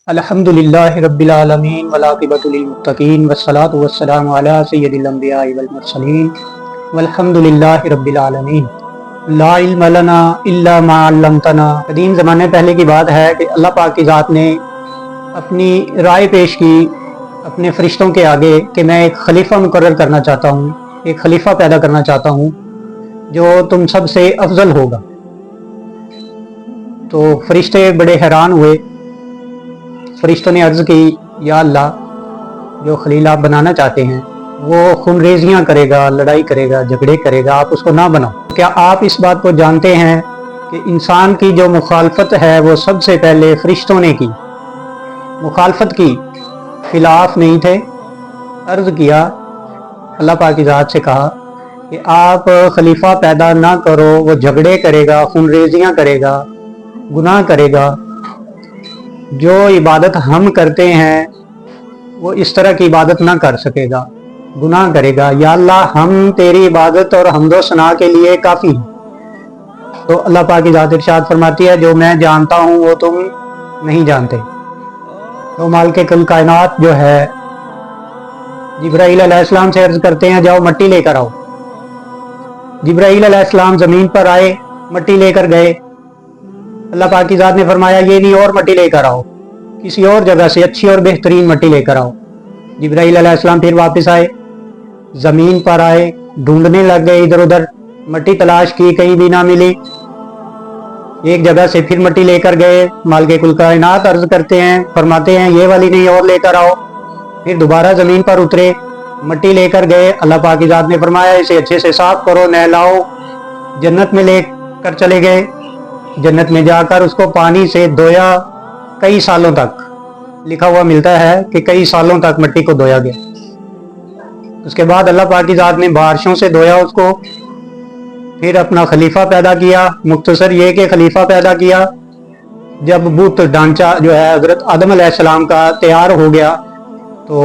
الحمدللہ رب العالمین والعاقبۃ للمتقین والصلاۃ والسلام علی سید الانبیاء والمرسلین والحمدللہ رب العالمین لا علم لنا الا ما علمتنا۔ قدیم زمانے پہلے کی بات ہے کہ اللہ پاک کی ذات نے اپنی رائے پیش کی اپنے فرشتوں کے آگے کہ میں ایک خلیفہ مقرر کرنا چاہتا ہوں، ایک خلیفہ پیدا کرنا چاہتا ہوں جو تم سب سے افضل ہوگا۔ تو فرشتے بڑے حیران ہوئے۔ فرشتوں نے عرض کی، یا اللہ، جو خلیل آپ بنانا چاہتے ہیں وہ خون ریزیاں کرے گا، لڑائی کرے گا، جھگڑے کرے گا، آپ اس کو نہ بناؤ۔ کیا آپ اس بات کو جانتے ہیں کہ انسان کی جو مخالفت ہے وہ سب سے پہلے فرشتوں نے کی، مخالفت کی، خلاف نہیں تھے۔ عرض کیا، اللہ پاک کی ذات سے کہا کہ آپ خلیفہ پیدا نہ کرو، وہ جھگڑے کرے گا، خون ریزیاں کرے گا، گناہ کرے گا۔ جو عبادت ہم کرتے ہیں وہ اس طرح کی عبادت نہ کر سکے گا، گناہ کرے گا۔ یا اللہ، ہم تیری عبادت اور حمد و ثنا کے لیے کافی ہیں۔ تو اللہ پاک کی ذات ارشاد فرماتی ہے، جو میں جانتا ہوں وہ تم نہیں جانتے۔ تو مالک کل کائنات جو ہے جبرائیل علیہ السلام سے عرض کرتے ہیں، جاؤ مٹی لے کر آؤ۔ جبرائیل علیہ السلام زمین پر آئے، مٹی لے کر گئے۔ اللہ پاک کی ذات نے فرمایا، یہ نہیں، اور مٹی لے کر آؤ، کسی اور جگہ سے اچھی اور بہترین مٹی لے کر آؤ۔ جبرائیل علیہ السلام پھر واپس آئے، زمین پر آئے، ڈھونڈنے لگ گئے، ادھر ادھر مٹی تلاش کی، کہیں بھی نہ ملی۔ ایک جگہ سے پھر مٹی لے کر گئے، مالک کل کائنات عرض کرتے ہیں، فرماتے ہیں یہ والی نہیں، اور لے کر آؤ۔ پھر دوبارہ زمین پر اترے، مٹی لے کر گئے۔ اللہ پاک کی ذات نے فرمایا، اسے اچھے سے صاف کرو، نہلاؤ۔ جنت میں لے کر چلے گئے، جنت میں جا کر اس کو پانی سے دھویا، کئی سالوں تک لکھا ہوا ملتا ہے کہ کئی سالوں تک مٹی کو دھویا گیا۔ اس کے بعد اللہ پاک کی ذات نے بارشوں سے دھویا اس کو، پھر اپنا خلیفہ پیدا کیا۔ مختصر یہ کہ خلیفہ پیدا کیا، جب بت ڈھانچہ جو ہے حضرت آدم علیہ السلام کا تیار ہو گیا تو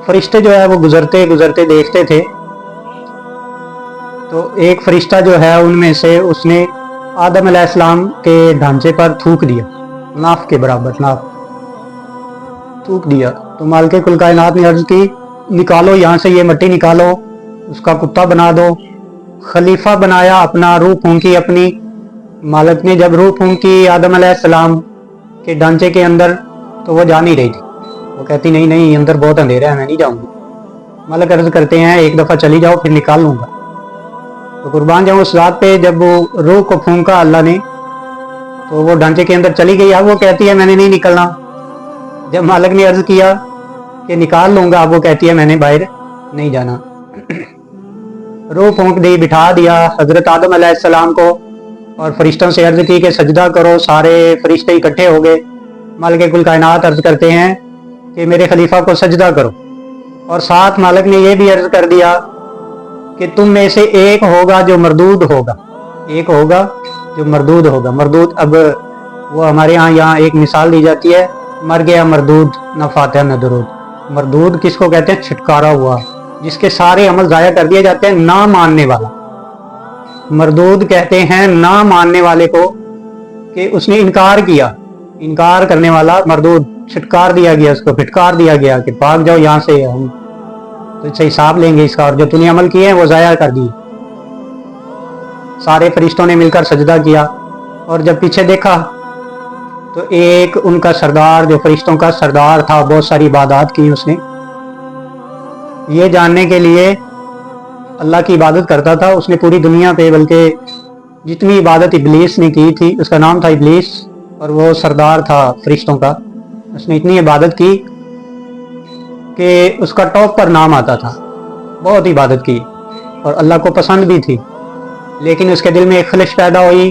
فرشتے جو ہے وہ گزرتے گزرتے دیکھتے تھے، تو ایک فرشتہ جو ہے ان میں سے اس نے آدم علیہ السلام کے ڈھانچے پر تھوک دیا، ناف کے برابر، ناف تھوک دیا۔ تو مالک کل کائنات نے عرض کی، نکالو یہاں سے یہ مٹی نکالو، اس کا کتا بنا دو۔ خلیفہ بنایا، اپنا روح پھونکی اپنی۔ مالک نے جب روح پھونکی آدم علیہ السلام کے ڈھانچے کے اندر تو وہ جا نہیں رہی تھی، وہ کہتی نہیں نہیں، اندر بہت اندھیرا ہے، میں نہیں جاؤں گی۔ مالک عرض کرتے ہیں، ایک دفعہ چلی جاؤ، پھر نکال لوں گا۔ تو قربان جاؤں اس رات پہ جب وہ روح کو پھونکا اللہ نے تو وہ ڈھانچے کے اندر چلی گئی۔ اب وہ کہتی ہے میں نے نہیں نکلنا۔ جب مالک نے عرض کیا کہ نکال لوں گا، اب وہ کہتی ہے میں نے باہر نہیں جانا۔ روح پھونک دی، بٹھا دیا حضرت آدم علیہ السلام کو، اور فرشتوں سے عرض کی کہ سجدہ کرو۔ سارے فرشتے اکٹھے ہو گئے۔ مالک کل کائنات عرض کرتے ہیں کہ میرے خلیفہ کو سجدہ کرو، اور ساتھ مالک نے یہ بھی عرض کر دیا کہ تم میں سے ایک ہوگا جو مردود ہوگا، ایک ہوگا جو مردود ہوگا۔ مردود، اب وہ ہمارے یہاں ایک مثال دی جاتی ہے، مر گیا مردود، نہ فاتحہ نہ درود۔ مردود کس کو کہتے ہیں؟ چھٹکارا ہوا، جس کے سارے عمل ضائع کر دیے جاتے ہیں، نہ ماننے والا۔ مردود کہتے ہیں نہ ماننے والے کو، کہ اس نے انکار کیا، انکار کرنے والا مردود، چھٹکار دیا گیا، اس کو پھٹکار دیا گیا کہ بھاگ جاؤ یہاں سے، ہم تو اس سے حساب لیں گے اس کا، اور جو تُو نے عمل کیے ہیں وہ ضائع کر دی۔ سارے فرشتوں نے مل کر سجدہ کیا، اور جب پیچھے دیکھا تو ایک ان کا سردار، جو فرشتوں کا سردار تھا، بہت ساری عبادات کی اس نے، یہ جاننے کے لیے اللہ کی عبادت کرتا تھا۔ اس نے پوری دنیا پہ بلکہ جتنی عبادت ابلیس نے کی تھی، اس کا نام تھا ابلیس، اور وہ سردار تھا فرشتوں کا، اس نے اتنی عبادت کی کہ اس کا ٹاپ پر نام آتا تھا، بہت عبادت کی اور اللہ کو پسند بھی تھی۔ لیکن اس کے دل میں ایک خلش پیدا ہوئی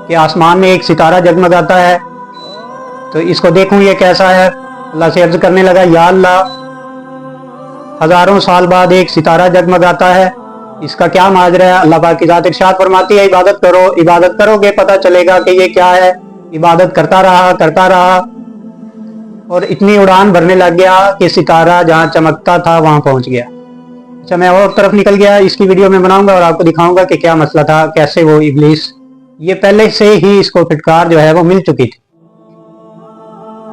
کہ آسمان میں ایک ستارہ جگمگاتا ہے، تو اس کو دیکھوں یہ کیسا ہے۔ اللہ سے عرض کرنے لگا، یا اللہ، ہزاروں سال بعد ایک ستارہ جگمگاتا ہے، اس کا کیا ماجرا ہے؟ اللہ پاک کی ذات ارشاد فرماتی ہے، عبادت کرو، عبادت کرو گے پتہ چلے گا کہ یہ کیا ہے۔ عبادت کرتا رہا اور اتنی اڑان بھرنے لگ گیا کہ ستارہ جہاں چمکتا تھا وہاں پہنچ گیا۔ اچھا، میں اور طرف نکل گیا، اس کی ویڈیو میں بناؤں گا اور آپ کو دکھاؤں گا کہ کیا مسئلہ تھا، کیسے وہ ابلیس، یہ پہلے سے ہی اس کو پھٹکار جو ہے وہ مل چکی تھی۔